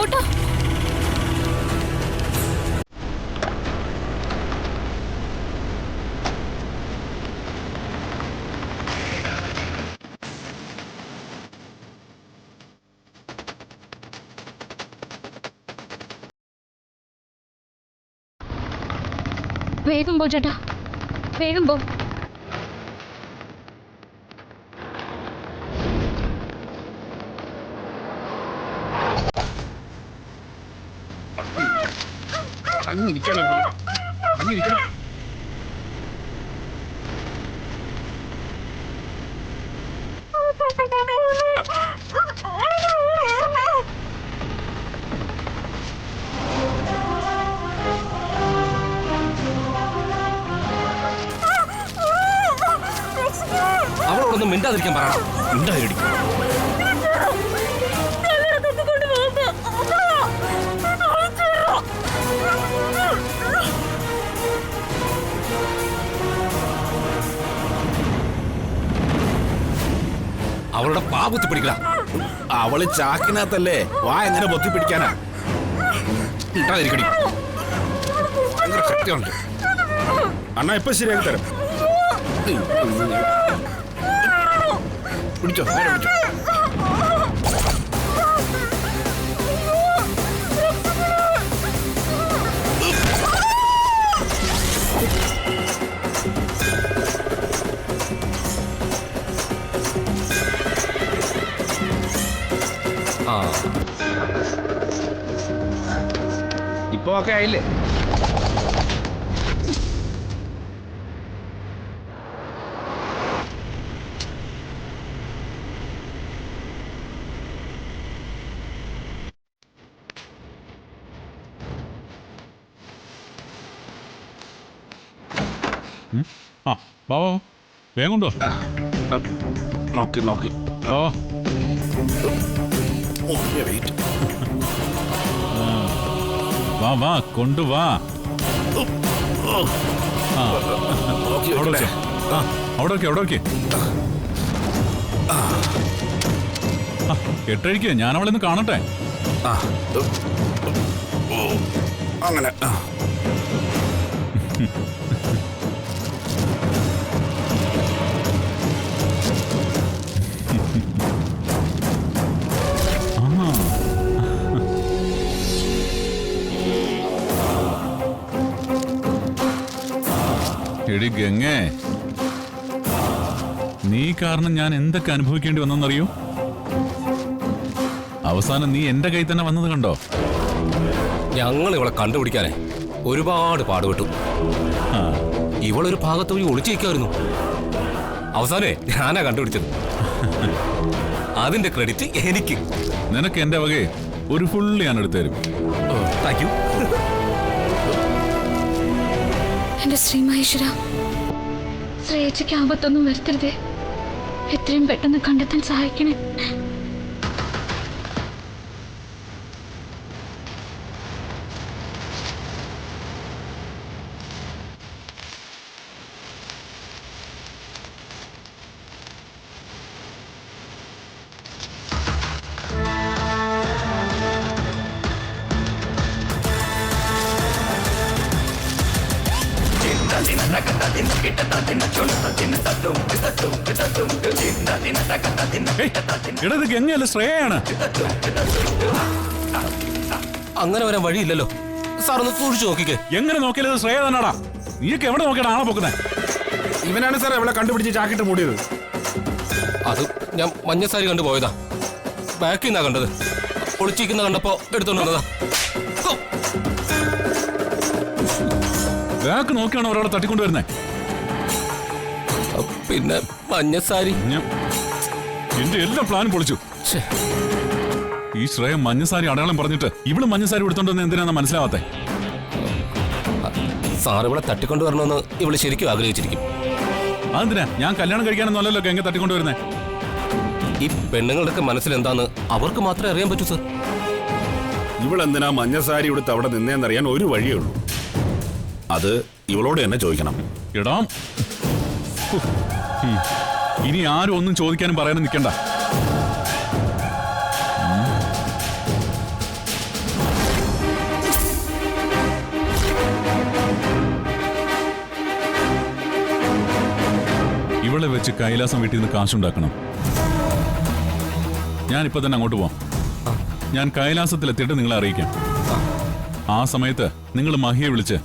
Auto. വേഗം പോ ചേട്ടാ, വേഗം പോ. അവളോടൊന്നും മിണ്ടാതിരിക്കാൻ പറയണം. മിണ്ടാതിരിക്കും. അവളുടെ പാപത്തി പിടിക്കല. അവള് ചാക്കിനകത്തല്ലേ, വാ എങ്ങനെ പൊത്തി പിടിക്കാനാ? മിണ്ടാതിരിക്കടി. ഭയങ്കര ശക്തിയുണ്ട്. അണ്ണാ ഇപ്പൊ ശരിയാക്കി തരാം. പിടിച്ചോ, നേരെ പിടിച്ചോ. ഇപ്പൊ ഒക്കെ ആയില്ലേ? ആ വാ വാ, വേഗം കൊണ്ടോ. നോക്കി നോക്കി. ഓ വാ വാ, കൊണ്ടുവാ. അവിടെ വെച്ചോ. അവിടെ വെക്കേ, അവിടെ വെക്കേ. കെട്ടഴിക്കേ, ഞാൻ അവളെ ഒന്ന് കാണട്ടെ. അങ്ങനെ എടി ഗംഗേ, നീ കാരണം ഞാൻ എന്തൊക്കെ അനുഭവിക്കേണ്ടി വന്നെന്നറിയോ? അവസാനം നീ എന്റെ കൈ തന്നെ വന്നത് കണ്ടോ? ഞങ്ങൾ ഇവളെ കണ്ടുപിടിക്കാനേ ഒരുപാട് പാടുപെട്ടു. ഇവളൊരു ഭാഗത്ത് പോയി ഒളിച്ചിരിക്കുമായിരുന്നു. അവസാനേ ഞാനാ കണ്ടുപിടിച്ചത്. അതിന്റെ ക്രെഡിറ്റ് എനിക്ക്. നിനക്ക് എന്റെ വകയെ ഒരു ഫുള്ള് ഞാൻ എടുത്തു തരും. Thank you. എന്റെ ശ്രീ മഹേശ്വര, ശ്രേയച്ചയ്ക്ക് ആപത്തൊന്നും വരുത്തരുതേ. എത്രയും പെട്ടെന്ന് കണ്ടെത്താൻ സഹായിക്കണേ. ഇടത് ഗംഗയല്ല, ശ്രേയാണ്. അങ്ങനെ വരാൻ വഴിയില്ലല്ലോ. സാർ ഒന്ന് സൂക്ഷിച്ചു നോക്കിക്കേ. എങ്ങനെ നോക്കിയാലത് ശ്രേയ തന്നെടാ. നീക്ക് എവിടെ നോക്കിയാണ് ആളെ പൊക്കുന്നത്? ഇവനാണ് സാർ അവളെ കണ്ടുപിടിച്ച് ചാക്കിട്ട് മൂടിയത്. അത് ഞാൻ മഞ്ഞസാരി കണ്ടു പോയതാ. ബാക്കിൽ നിന്നാ കണ്ടത്. ഒളിച്ചിരിക്കുന്ന കണ്ടപ്പോ എടുത്തോണ്ട് വന്നതാ. ബാക്ക് നോക്കിയാണ് ഒരാളെ തട്ടിക്കൊണ്ടുവരുന്നേ. പിന്നെ മഞ്ഞസാരി. എന്റെ എല്ലാ പ്ലാനും പൊളിച്ചു. ഈ ശ്രേയ മഞ്ഞസാരി അടയാളം പറഞ്ഞിട്ട് ഇവള് മഞ്ഞസാരി എടുത്തോണ്ടെന്ന് എന്തിനാ മനസ്സിലാവാത്തെ? സാർ ഇവിടെ തട്ടിക്കൊണ്ടുവരണമെന്ന് ഇവള് ശരിക്കും ആഗ്രഹിച്ചിരിക്കും. അതെന്തിനാ? ഞാൻ കല്യാണം കഴിക്കാനൊന്നുമല്ലല്ലോ ഗംഗ തട്ടിക്കൊണ്ടുവരുന്നേ. ഈ പെണ്ണുങ്ങളുടെ മനസ്സിൽ എന്താന്ന് അവർക്ക് മാത്രമേ അറിയാൻ പറ്റൂ സാർ. ഇവളെന്തിനാ മഞ്ഞസാരി എടുത്ത് അവിടെ നിന്നേന്നറിയാൻ ഒരു വഴിയേ ഉള്ളൂ. അത് ഇവളോട് തന്നെ ചോദിക്കണം. ഇടാം. ഇനി ആരും ഒന്നും ചോദിക്കാനും പറയാനും നിൽക്കണ്ട. ഇവളെ വെച്ച് കൈലാസം വീട്ടിൽ നിന്ന് കാശുണ്ടാക്കണം. ഞാനിപ്പോ തന്നെ അങ്ങോട്ട് പോവാം. ഞാൻ കൈലാസത്തിലെത്തിയിട്ട് നിങ്ങളെ അറിയിക്കാം. ആ സമയത്ത് നിങ്ങൾ മഹിയെ വിളിച്ച്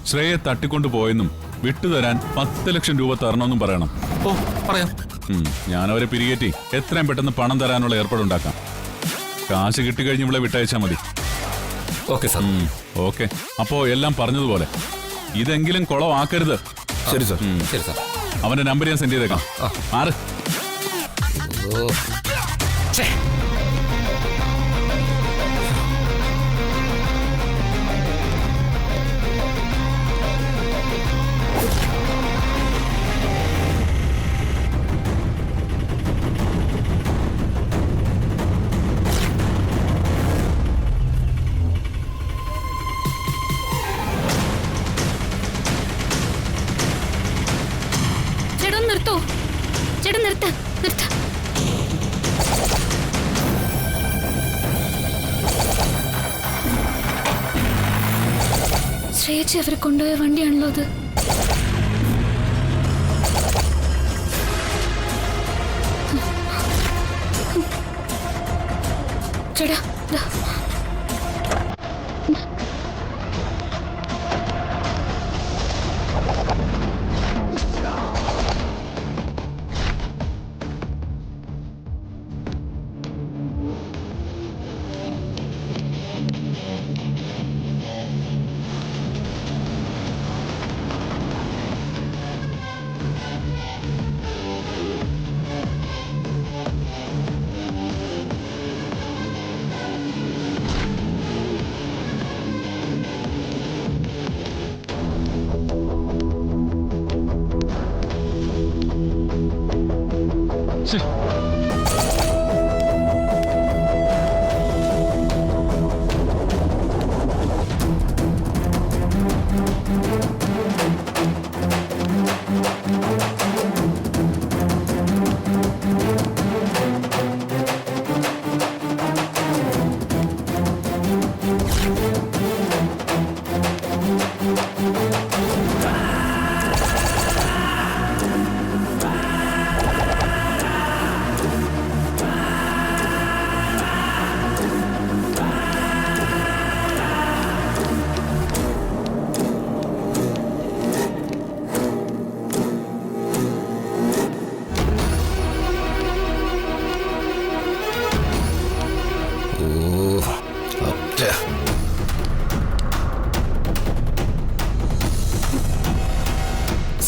ശ്രേയെ തട്ടിക്കൊണ്ടു പോയെന്നും വിട്ടുതരാൻ 10 ലക്ഷം രൂപ തരണമെന്നും പറയണം. ഓ പറയാം. ഞാൻ അവരെ പിരികേറ്റി എത്രയും പെട്ടെന്ന് പണം തരാനുള്ള ഏർപ്പാടുണ്ടാക്കാം. കാശ് കിട്ടിക്കഴിഞ്ഞ് ഇവിടെ വിട്ടയച്ചാൽ മതി. Okay sir. ഓക്കെ. അപ്പോ എല്ലാം പറഞ്ഞതുപോലെ ഇതെങ്കിലും കുളമാക്കരുത്. ശരി സാർ. ശരി സാർ. അവന്റെ നമ്പർ ഞാൻ സെൻഡ് ചെയ്തേക്കാം. ആറ്. ഓ ഛേ. നിർത്തോ ചേട്ടാ, നിർത്ത നിർത്ത. ശ്രേയച്ചി അവരെ കൊണ്ടുപോയ വണ്ടിയാണല്ലോ അത്. ചേട്ടാ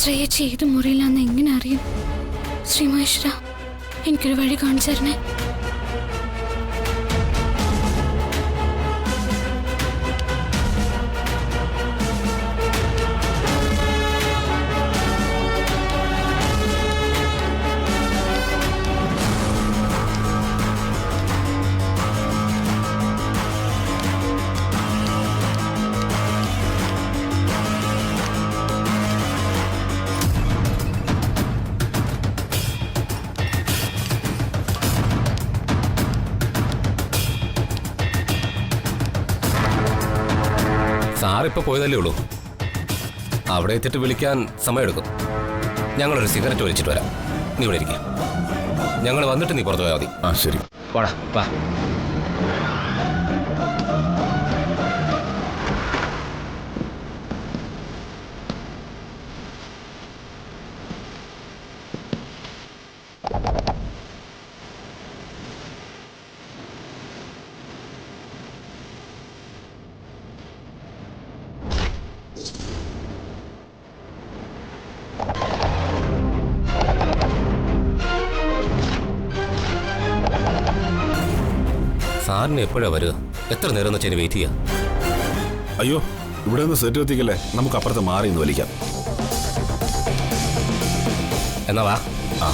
ശ്രേയച്ചി ഏത് മുറിയിലാന്ന് എങ്ങനെ അറിയും? ശ്രീ മഹേശ്വര, എനിക്കൊരു വഴി കാണിച്ചു തരണേ. സാറിപ്പോ പോയതല്ലേ ഉള്ളൂ. അവിടെ എത്തിയിട്ട് വിളിക്കാൻ സമയമെടുക്കും. ഞങ്ങളൊരു സിഗരറ്റ് വലിച്ചിട്ട് വരാം. നീ ഇവിടെ ഇരിക്കുക. ഞങ്ങൾ വന്നിട്ട് നീ പുറത്തു പോയാൽ മതി. ആ ശരി. വാടാ വാ. സാറിന് എപ്പോഴാ വരിക? എത്ര നേരം എന്ന് വെച്ചാൽ വെയിറ്റ് ചെയ്യാം. അയ്യോ, ഇവിടെ നിന്ന് സെറ്റ് എത്തിക്കല്ലേ, നമുക്ക് അപ്പുറത്ത് മാറി ഇന്ന് വലിക്കാം. എന്നാ വാ. ആ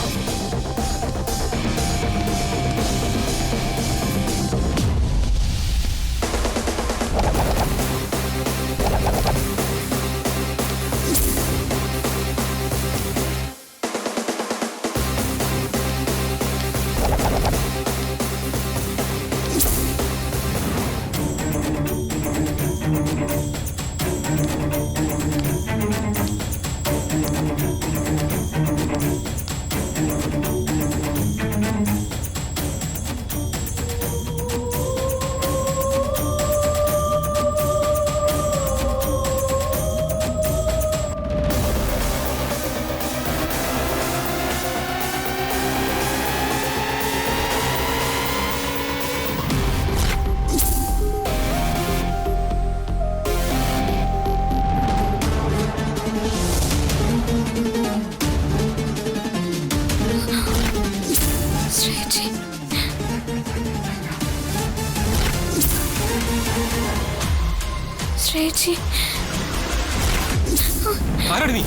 ശ്രേയച്ചി ശ്രേയച്ചി ആരാണ് നീ?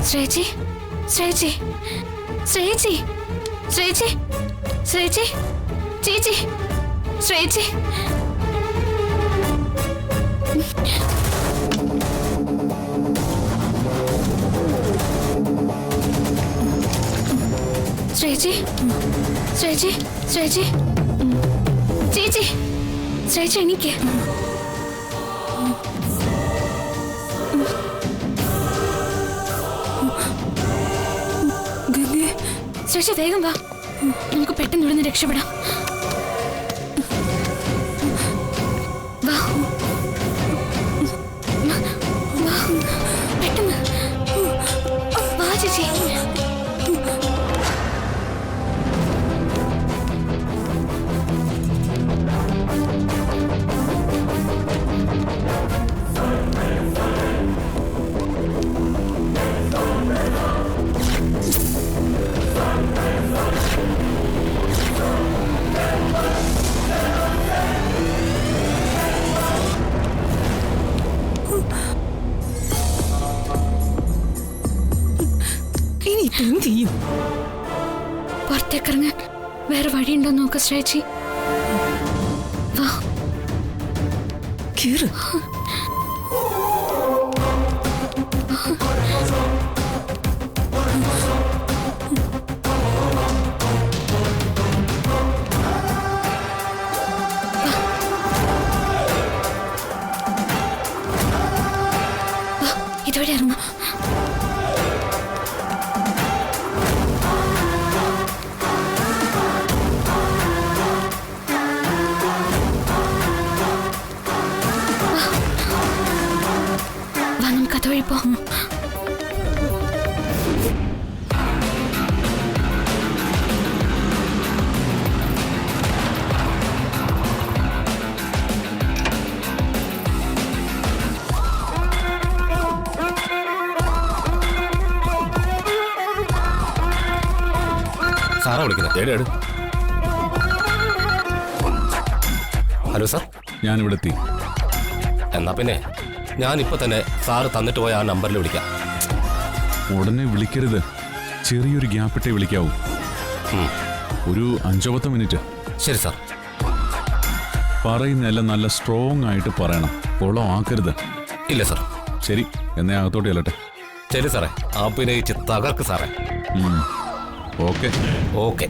ശ്രേയച്ചി ശ്രേയച്ചി ശ്രേയച്ചി ശ്രേയച്ചി ശ്രേയച്ചി ചേച്ചി ശ്രേയച്ചി ശ്രേയച്ചി ശ്രേയച്ചി ശ്രേയച്ചി ചേച്ചി ശ്രേയച്ചി എനിക്ക് ശ്രേയച്ചി വേഗം വാ, നമുക്ക് പെട്ടെന്ന് ഇവിടുന്ന് രക്ഷപ്പെടാം. വാ വാ പെട്ടെന്ന് വാ ചേച്ചി. പുറത്തേക്കിറങ്ങാൻ വേറെ വഴിയുണ്ടോ നോക്ക ശ്രേയച്ചി. വാ കേറ്. ഇതുവരെ ഇറങ്ങാം. അതുവഴി പോ. സാറാ വിളിക്കുന്നത്. ഹലോ സാർ, ഞാനിവിടെ എത്തി. എന്നാ പിന്നെ ഞാനിപ്പോ തന്നെ സാറ് തന്നിട്ട് പോയ ആ നമ്പറിൽ വിളിക്കാം. ഉടനെ വിളിക്കരുത്, ചെറിയൊരു ഗ്യാപ്പിട്ടേ വിളിക്കാവൂ. ഒരു 5-10 മിനിറ്റ്. ശരി സാർ. പറയുന്നതെല്ലാം നല്ല സ്ട്രോങ് ആയിട്ട് പറയണം, കൊളം ആക്കരുത്. ഇല്ല സാർ. ശരി, എന്നെ അകത്തോട്ട് ചെല്ലട്ടെ. ശരി സാറേ, അഭിനയിച്ച് തകർക്ക് സാറേ. Okay okay.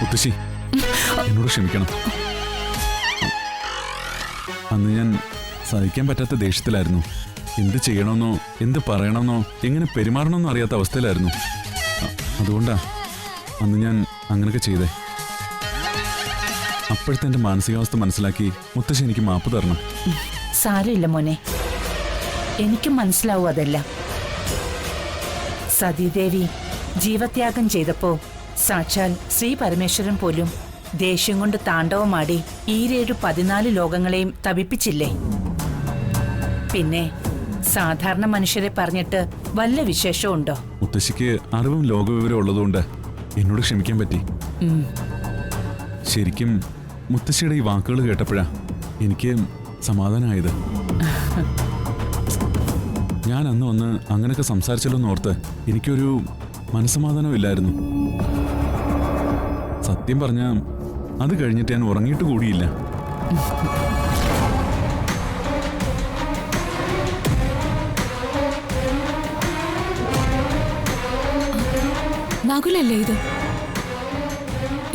മുത്തശ്ശി, എന്നോട് ക്ഷമിക്കണം. അന്ന് ഞാൻ സഹിക്കാൻ പറ്റാത്ത ദേഷ്യത്തിലായിരുന്നു. എന്ത് ചെയ്യണമെന്നോ എന്ത് പറയണമെന്നോ എങ്ങനെ പെരുമാറണമെന്നോ അറിയാത്ത അവസ്ഥയിലായിരുന്നു. അതുകൊണ്ടാ അന്ന് ഞാൻ അങ്ങനെയൊക്കെ ചെയ്തേ. അപ്പോഴത്തെ എൻ്റെ മാനസികാവസ്ഥ മനസ്സിലാക്കി മുത്തശ്ശി എനിക്ക് മാപ്പ് തരണം. സാരമില്ല മോനെ, എനിക്കും മനസ്സിലാവും അതെല്ലാം. സതീദേവി ജീവത്യാഗം ചെയ്തപ്പോ സാക്ഷാൽ ശ്രീ പരമേശ്വരൻ പോലും ദേഷ്യം കൊണ്ട് താണ്ഡവമാടി 14 ലോകങ്ങളെയും തപിപ്പിച്ചില്ലേ? പിന്നെ സാധാരണ മനുഷ്യരെ പറഞ്ഞിട്ട് വല്ല വിശേഷമുണ്ടോ? മുത്തശ്ശിക്ക് അറിവും ലോകവിവരം ഉള്ളതുകൊണ്ട് എന്നോട് ക്ഷമിക്കാൻ പറ്റി. ശരിക്കും മുത്തശ്ശിയുടെ ഈ വാക്കുകൾ കേട്ടപ്പോഴാ എനിക്ക് സമാധാനമായത്. ഞാൻ അന്ന് വന്ന് അങ്ങനെയൊക്കെ സംസാരിച്ചല്ലോ എന്നോർത്ത് എനിക്കൊരു മനസ്സമാധാനം ഇല്ലായിരുന്നു. സത്യം പറഞ്ഞാൽ അത് കഴിഞ്ഞിട്ട് ഞാൻ ഉറങ്ങിയിട്ട് കൂടിയില്ല. നകുലല്ലേ ഇത്?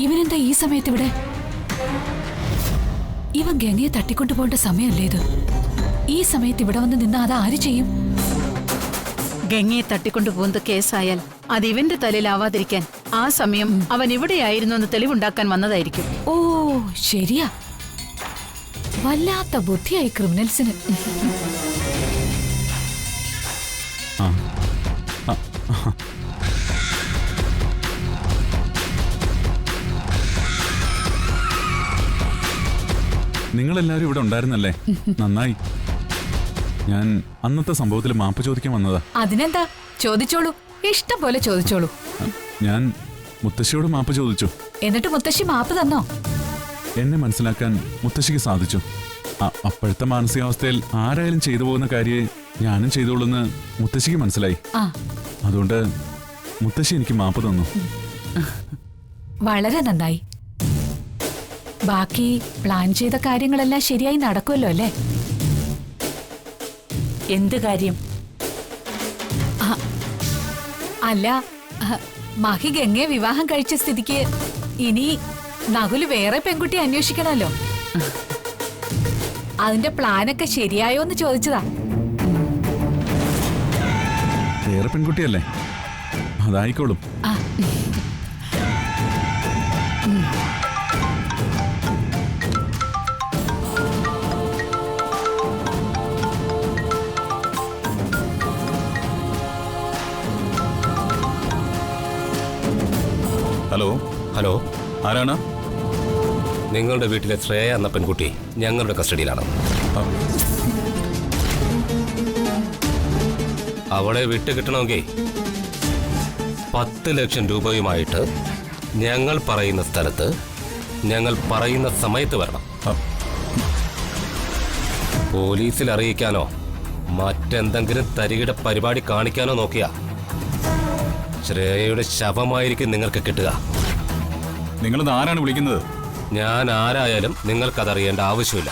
ഇവനെന്താ ഈ സമയത്ത് ഇവിടെ? ഇവൻ ഗംഗയെ തട്ടിക്കൊണ്ടു പോകേണ്ട സമയമല്ലേ ഇത്? ഈ സമയത്ത് ഇവിടെ വന്ന് നിന്ന് അത് ആര് ചെയ്യും? ഗംഗയെ തട്ടിക്കൊണ്ടു പോകുന്നത് കേസായാൽ അത് ഇവന്റെ തലയിലാവാതിരിക്കാൻ ആ സമയം അവൻ ഇവിടെയായിരുന്നു എന്ന് തെളിവുണ്ടാക്കാൻ വന്നതായിരിക്കും. ഓ ശരിയാ, വല്ലാത്ത ബുദ്ധിയായി ക്രിമിനൽസിന്. ആ ആ, നിങ്ങളെല്ലാവരും ഇവിടെ ഉണ്ടായിരുന്നല്ലേ? നന്നായി. ഞാൻ അന്നത്തെ സംഭവത്തിൽ മാപ്പ് ചോദിക്കാൻ വന്നതാ. അതിനെന്താ, ചോദിച്ചോളൂ, ഇഷ്ടം പോലെ ചോദിച്ചോളൂ. ഞാൻ മുത്തശ്ശിയോട് മാപ്പ് ചോദിച്ചു. എന്നിട്ട് മുത്തശ്ശി മാപ്പ് തന്നോ? എന്നെ മനസ്സിലാക്കാൻ മുത്തശ്ശിക്ക് സാധിച്ചു. അപ്പോഴത്തെ മാനസികാവസ്ഥയിൽ ആരായാലും ചെയ്തു പോകുന്ന കാര്യം ഞാനും ചെയ്തോളൂന്ന് മുത്തശ്ശിക്ക് മനസ്സിലായി. ആ, അതുകൊണ്ട് മുത്തശ്ശി എനിക്ക് മാപ്പ് തന്നു. വളരെ നന്നായി. ബാക്കി പ്ലാൻ ചെയ്ത കാര്യങ്ങളെല്ലാം ശരിയായി നടക്കുമല്ലോ അല്ലേ? എന്ത് കാര്യം? അല്ല, മഹി ഗംഗയെ വിവാഹം കഴിച്ച സ്ഥിതിക്ക് ഇനി നകുല് വേറെ പെൺകുട്ടി അന്വേഷിക്കണമല്ലോ. അതിന്റെ പ്ലാനൊക്കെ ശരിയായോന്ന് ചോദിച്ചതാ. വേറെ പെൺകുട്ടിയല്ലേ, അതായിക്കോളും. ആ, ഹലോ ഹലോ, ആരാണ്? നിങ്ങളുടെ വീട്ടിലെ ശ്രേയ എന്ന പെൺകുട്ടി ഞങ്ങളുടെ കസ്റ്റഡിയിലാണ്. അവളെ വിട്ടുകിട്ടണമെങ്കിൽ 10 ലക്ഷം രൂപയുമായിട്ട് ഞങ്ങൾ പറയുന്ന സ്ഥലത്ത് ഞങ്ങൾ പറയുന്ന സമയത്ത് വരണം. പോലീസിൽ അറിയിക്കാനോ മറ്റെന്തെങ്കിലും തരികിട പരിപാടി കാണിക്കാനോ നോക്കിയാ ശ്രേയയുടെ ശവമായിരിക്കും നിങ്ങൾക്ക് കിട്ടുക. നിങ്ങളിത് ആരാണ് വിളിക്കുന്നത്? ഞാൻ ആരായാലും നിങ്ങൾക്കതറിയേണ്ട ആവശ്യമില്ല.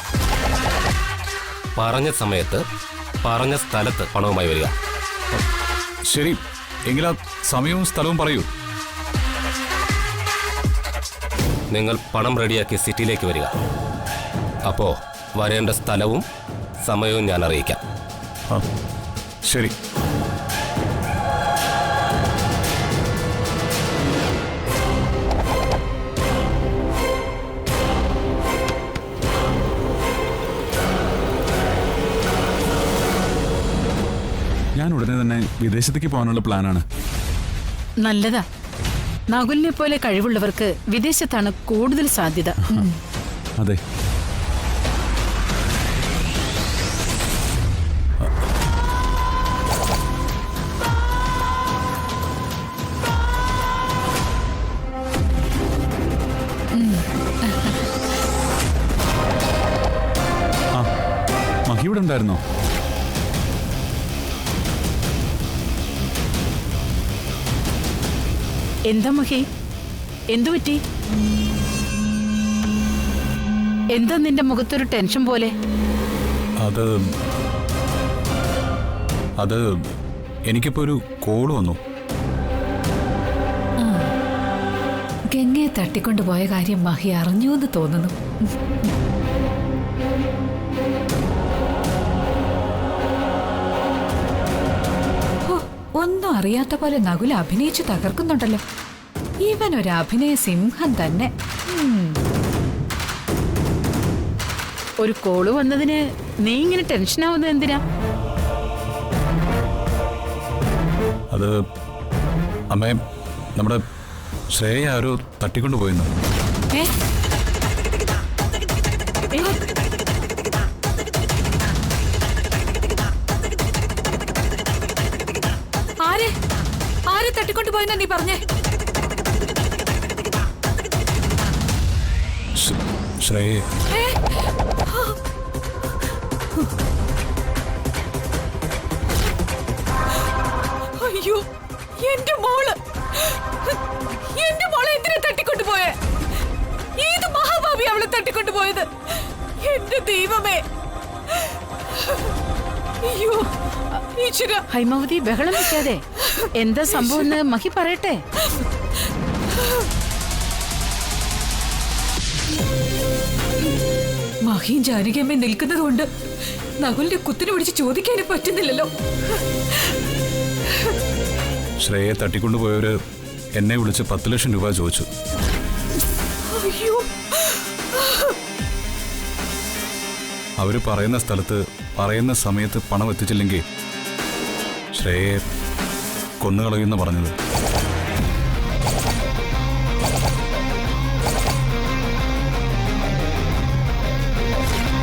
പറഞ്ഞ സമയത്ത് പറഞ്ഞ സ്ഥലത്ത് പണവുമായി വരിക. ശരി, എങ്കിലാ സമയവും സ്ഥലവും പറയൂ. നിങ്ങൾ പണം റെഡിയാക്കി സിറ്റിയിലേക്ക് വരിക. അപ്പോ വരേണ്ട സ്ഥലവും സമയവും ഞാൻ അറിയിക്കാം. ശരി. ഞാൻ ഉടനെ തന്നെ വിദേശത്തേക്ക് പോകാനുള്ള പ്ലാനാണ്. നല്ലതാ. നകുലിനെ പോലെ കഴിവുള്ളവർക്ക് വിദേശത്താണ് കൂടുതൽ സാധ്യത. അതെ. ആ, മഹി ഇവിടെ ഉണ്ടായിരുന്നോ? എന്താ മഹി, എന്തു പറ്റി? എന്താ നിന്റെ മുഖത്തൊരു ടെൻഷൻ പോലെ? അത് എനിക്കിപ്പോ ഒരു കോള് വന്നു. ഗംഗയെ തട്ടിക്കൊണ്ടുപോയ കാര്യം മഹി അറിഞ്ഞു എന്ന് തോന്നുന്നു. ഒന്നും അറിയാത്ത പോലെ നകുല അഭിനയിച്ച് തകർക്കുന്നുണ്ടല്ലോ. ഇവനൊരു അഭിനയ സിംഹം തന്നെ. ഒരു കോള് വന്നതിന് നീ ഇങ്ങനെ ടെൻഷനാവുന്നത് എന്തിനാ? അത് അമ്മേ, നമ്മുടെ ശ്രേയ ആരോ തട്ടിക്കൊണ്ടുപോയെന്ന്. ഏ? ആരെ തട്ടിക്കൊണ്ടുപോയെന്നാ നീ പറഞ്ഞേ? ശ്രേയ. അയ്യോ, എന്റെ മോള് എന്തിനാ തട്ടിക്കൊണ്ടുപോയേ? ഏത് മഹാഭാവി അവളെ തട്ടിക്കൊണ്ടുപോയത്? എന്റെ ദൈവമേ! അയ്യോ ഈശ്വര! ഹൈമാവതി, ബഹളം വെക്കാതെ. എന്താ സംഭവം എന്ന് മഹി പറയട്ടെ. മഹിയും ജാനകിയമ്മ നിൽക്കുന്നത് കൊണ്ട് നകുലിന്റെ കുത്തിനെ പിടിച്ച് ചോദിക്കാനും പറ്റുന്നില്ലല്ലോ. ശ്രേയെ തട്ടിക്കൊണ്ടുപോയവര് എന്നെ വിളിച്ച് 10 ലക്ഷം രൂപ ചോദിച്ചു. അയ്യോ, അവര് പറയുന്ന സ്ഥലത്ത് പറയുന്ന സമയത്ത് പണം എത്തിച്ചില്ലെങ്കിൽ ശ്രേയെ കൊന്നുകളയുമെന്ന് പറഞ്ഞത്.